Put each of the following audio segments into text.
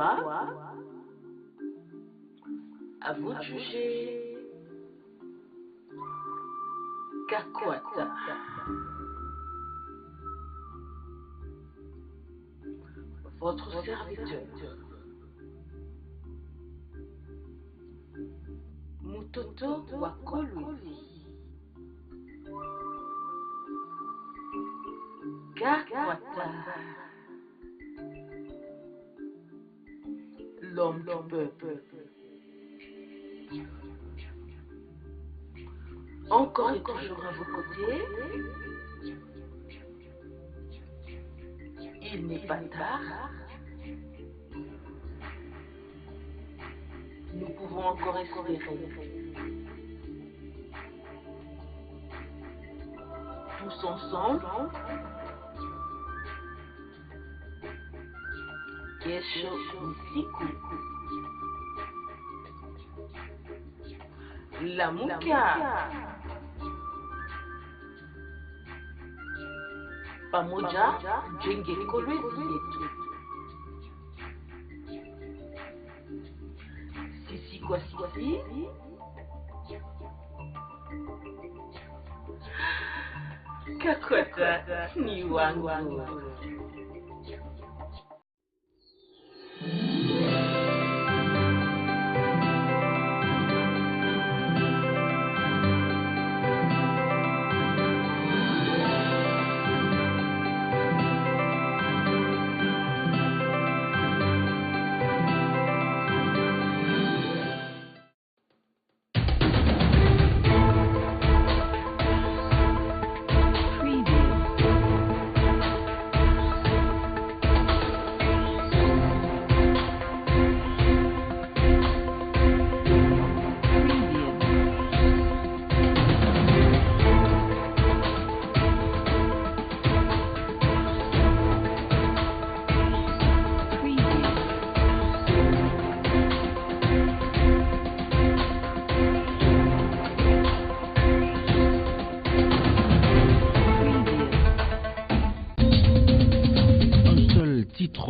quoi? À vous de juger. Kakwata. Votre serviteur. Mutoto Wakolwezi. Kakwata. L'homme du peuple. Encore et toujours à vos côtés. Il n'est pas tard. Nous pouvons encore espérer. Tous ensemble. Kesho Usiku. Lamuka. Pamoja jenge Kolwezi yetu. Sisi kwa sisi. Kakwata ni wangu.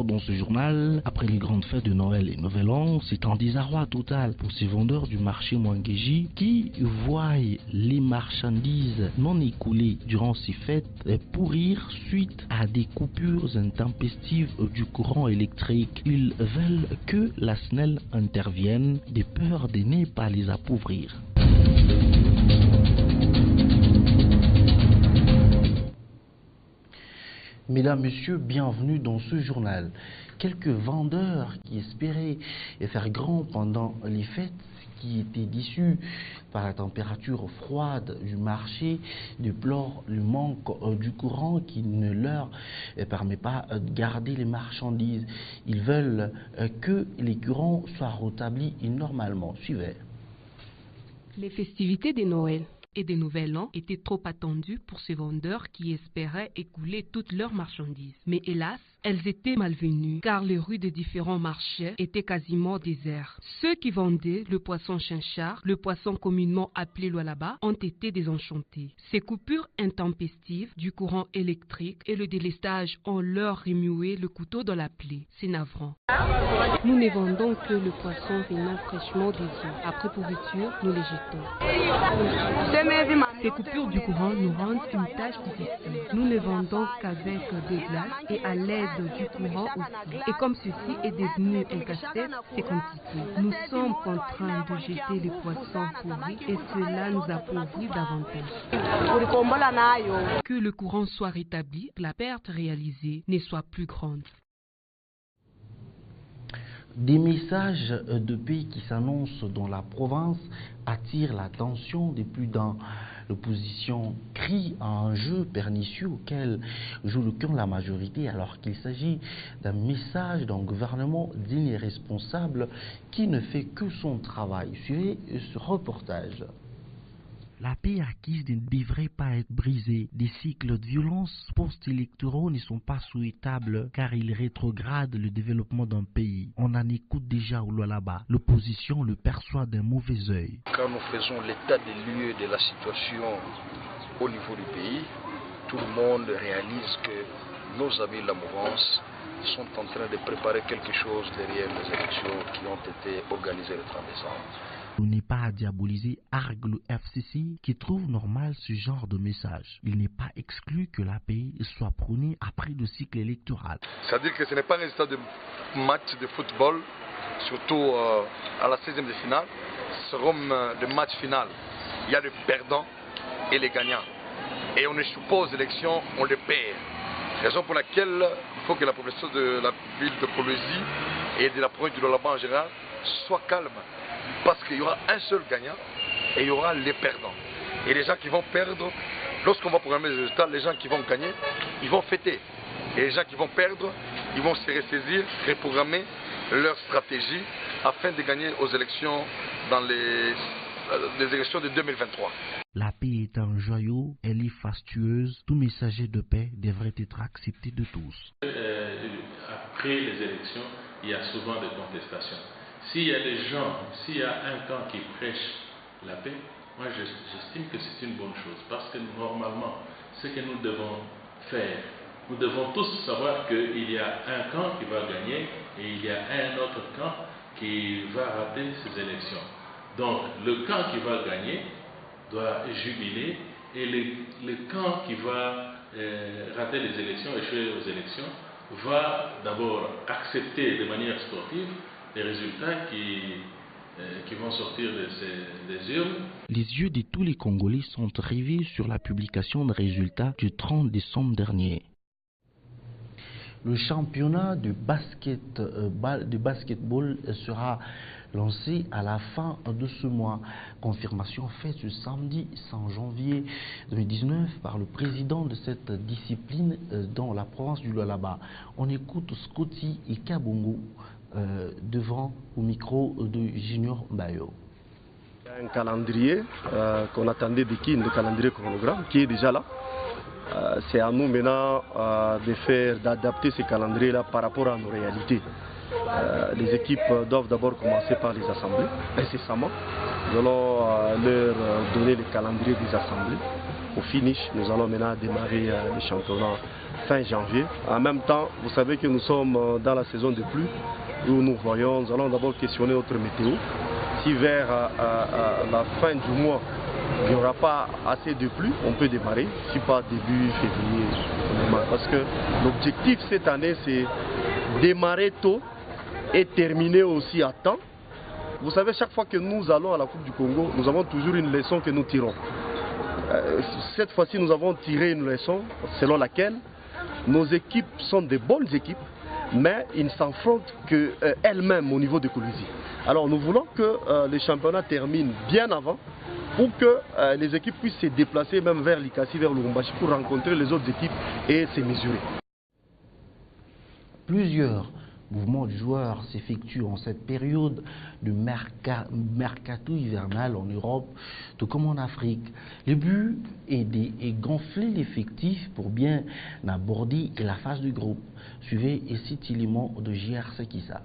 Dans ce journal, après les grandes fêtes de Noël et Nouvel An, c'est un désarroi total pour ces vendeurs du marché Mwangeji qui voient les marchandises non écoulées durant ces fêtes pourrir suite à des coupures intempestives du courant électrique. Ils veulent que la SNEL intervienne de peur de ne pas les appauvrir. Mesdames, Messieurs, bienvenue dans ce journal. Quelques vendeurs qui espéraient faire grand pendant les fêtes, qui étaient déçus par la température froide du marché, déplorent le manque du courant qui ne leur permet pas de garder les marchandises. Ils veulent que les courants soient rétablis normalement. Suivez. Les festivités de Noël et des Nouvel An étaient trop attendues pour ces vendeurs qui espéraient écouler toutes leurs marchandises. Mais hélas, elles étaient malvenues car les rues des différents marchés étaient quasiment désertes. Ceux qui vendaient le poisson chinchard, le poisson communément appelé l'oualaba, ont été désenchantés. Ces coupures intempestives du courant électrique et le délestage ont leur remué le couteau dans la plaie. C'est navrant. Nous ne vendons que le poisson venant fraîchement des eaux. Après pourriture, nous les jetons. Ces coupures du courant nous rendent une tâche difficile. Nous ne vendons qu'avec des glaces et à l'aide du courant aussi. Et comme ceci est devenu un casse-tête, c'est compliqué. Nous sommes contraints de jeter les poissons pourris et cela nous appauvrit davantage. Que le courant soit rétabli, que la perte réalisée ne soit plus grande. Des messages de paix qui s'annoncent dans la province attirent l'attention des plus d'un. L'opposition crie à un jeu pernicieux auquel joue le camp la majorité alors qu'il s'agit d'un message d'un gouvernement digne et responsable qui ne fait que son travail. Suivez ce reportage. La paix acquise ne devrait pas être brisée. Des cycles de violence post-électoraux ne sont pas souhaitables car ils rétrogradent le développement d'un pays. On en écoute déjà au Lualaba. L'opposition le perçoit d'un mauvais œil. Quand nous faisons l'état des lieux de la situation au niveau du pays, tout le monde réalise que nos amis de la mouvance sont en train de préparer quelque chose derrière les élections qui ont été organisées le 30 décembre. On n'est pas à diaboliser argue le FCC qui trouve normal ce genre de message. Il n'est pas exclu que la paix soit prônée après le cycle électoral. C'est-à-dire que ce n'est pas un résultat de match de football, surtout à la 16e de finale. Ce seront des matchs finaux. Il y a les perdants et les gagnants. Et on échoue pas aux élections, on les perd. Raison pour laquelle il faut que la population de la ville de Kolwezi et de la province du Lualaba en général soit calme. Parce qu'il y aura un seul gagnant et il y aura les perdants. Et les gens qui vont perdre, lorsqu'on va programmer les résultats, les gens qui vont gagner, ils vont fêter. Et les gens qui vont perdre, ils vont se ressaisir, reprogrammer leur stratégie afin de gagner aux élections dans les élections de 2023. La paix est un joyau, elle est fastueuse. Tout messager de paix devrait être accepté de tous. Après les élections, il y a souvent des contestations. S'il y a des gens, s'il y a un camp qui prêche la paix, moi j'estime que c'est une bonne chose. Parce que normalement, ce que nous devons faire, nous devons tous savoir qu'il y a un camp qui va gagner et il y a un autre camp qui va rater ces élections. Donc le camp qui va gagner doit jubiler et le camp qui va rater les élections, échouer aux élections, va d'abord accepter de manière sportive les résultats qui vont sortir des urnes. Les yeux de tous les Congolais sont rivés sur la publication des résultats du 30 décembre dernier. Le championnat de basketball sera lancé à la fin de ce mois. Confirmation faite ce samedi 5 janvier 2019 par le président de cette discipline dans la province du Lualaba. On écoute Scotty et Kabongo devant au micro de Junior Bayo. Un calendrier qu'on attendait de qui, le calendrier chronogramme qui est déjà là. C'est à nous maintenant d'adapter ce calendrier-là par rapport à nos réalités. Les équipes doivent d'abord commencer par les assemblées, incessamment. Nous allons leur donner le calendrier des assemblées. Au finish, nous allons maintenant démarrer le championnat fin janvier. En même temps, vous savez que nous sommes dans la saison de pluie où nous voyons, nous allons d'abord questionner notre météo. Si vers la fin du mois, il n'y aura pas assez de pluie, on peut démarrer, si pas début février. Parce que l'objectif cette année, c'est démarrer tôt et terminer aussi à temps. Vous savez, chaque fois que nous allons à la Coupe du Congo, nous avons toujours une leçon que nous tirons. Cette fois-ci, nous avons tiré une leçon selon laquelle nos équipes sont de bonnes équipes, mais ils ne s'affrontent qu'elles-mêmes au niveau de Kolwezi. Alors nous voulons que les championnats terminent bien avant pour que les équipes puissent se déplacer même vers Likasi, vers Lubumbashi pour rencontrer les autres équipes et se mesurer. Plusieurs mouvements de joueurs s'effectuent en cette période de mercato hivernal en Europe, tout comme en Afrique. Le but est de gonfler l'effectif pour bien aborder la phase du groupe. Suivez ici l'élément de JRC Kissa.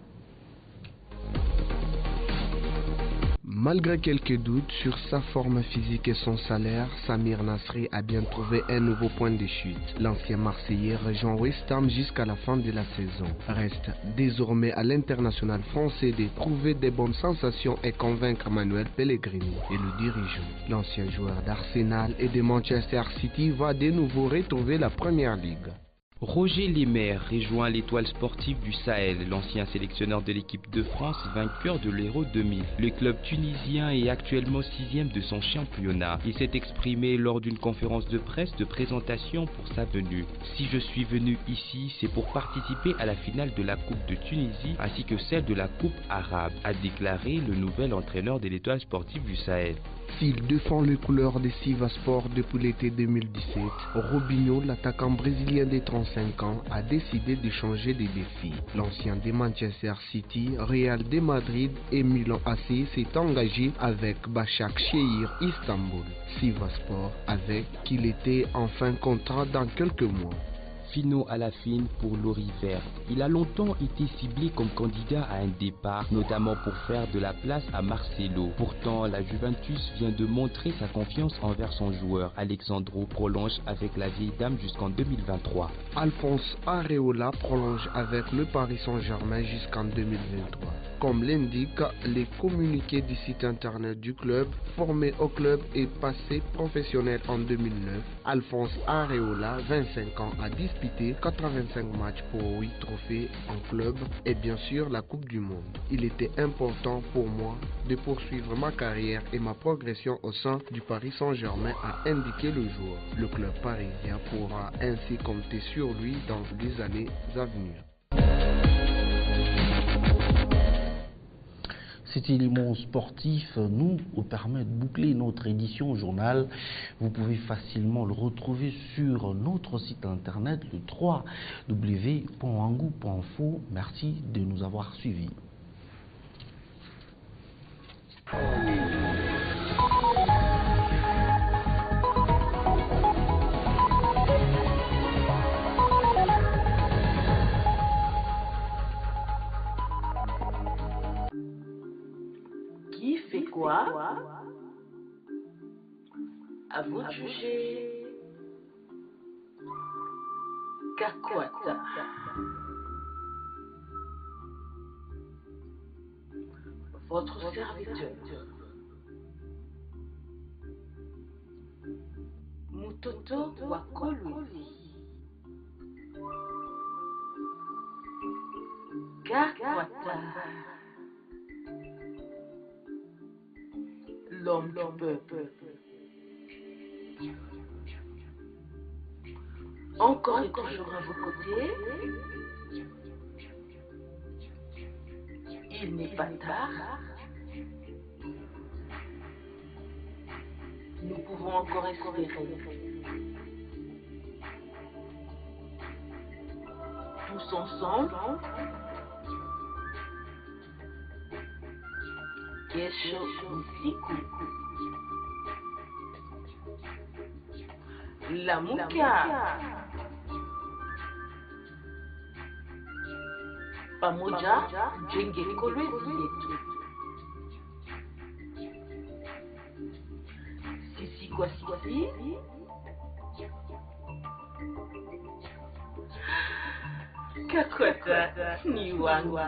Malgré quelques doutes sur sa forme physique et son salaire, Samir Nasri a bien trouvé un nouveau point de chute. L'ancien Marseillais rejoint West Ham jusqu'à la fin de la saison. Reste désormais à l'international français de trouver des bonnes sensations et convaincre Manuel Pellegrini et le dirigeant. L'ancien joueur d'Arsenal et de Manchester City va de nouveau retrouver la Première Ligue. Roger Lemaire rejoint l'étoile sportive du Sahel, l'ancien sélectionneur de l'équipe de France, vainqueur de l'Euro 2000. Le club tunisien est actuellement 6e de son championnat. Il s'est exprimé lors d'une conférence de presse de présentation pour sa venue. Si je suis venu ici, c'est pour participer à la finale de la Coupe de Tunisie ainsi que celle de la Coupe arabe, a déclaré le nouvel entraîneur de l'étoile sportive du Sahel. S'il défend les couleurs de Sivaspor depuis l'été 2017, Robinho, l'attaquant brésilien de 35 ans, a décidé de changer de défi. L'ancien de Manchester City, Real de Madrid et Milan AC s'est engagé avec Başakşehir Istanbul. Sivaspor avec qu'il était en fin contrat dans quelques mois. Finot à la fine pour l'Ori Vert. Il a longtemps été ciblé comme candidat à un départ, notamment pour faire de la place à Marcelo. Pourtant, la Juventus vient de montrer sa confiance envers son joueur. Alexandro prolonge avec la vieille dame jusqu'en 2023. Alphonse Areola prolonge avec le Paris Saint-Germain jusqu'en 2023. Comme l'indiquent les communiqués du site internet du club, formé au club et passé professionnel en 2009, Alphonse Areola, 25 ans, a disputé 85 matchs pour 8 trophées en club et bien sûr la Coupe du Monde. Il était important pour moi de poursuivre ma carrière et ma progression au sein du Paris Saint-Germain, a indiqué le joueur. Le club parisien pourra ainsi compter sur lui dans les années à venir. C'était le monde sportif nous permet de boucler notre édition journal. Vous pouvez facilement le retrouver sur notre site internet le www.wangou.info. Merci de nous avoir suivis. Qui fait quoi? À vous de juger. Kakwata. Votre serviteur. Mutoto Wakoluzi. Kakwata. L'homme du peuple. Encore et toujours à vos côtés. Il n'est pas tard. Nous pouvons encore espérer. Tous ensemble. Kesho usiku. Lamuka. Pamoja jenge kolwezi yetu. Sisi kwa sisi. Kakwata ni wangu.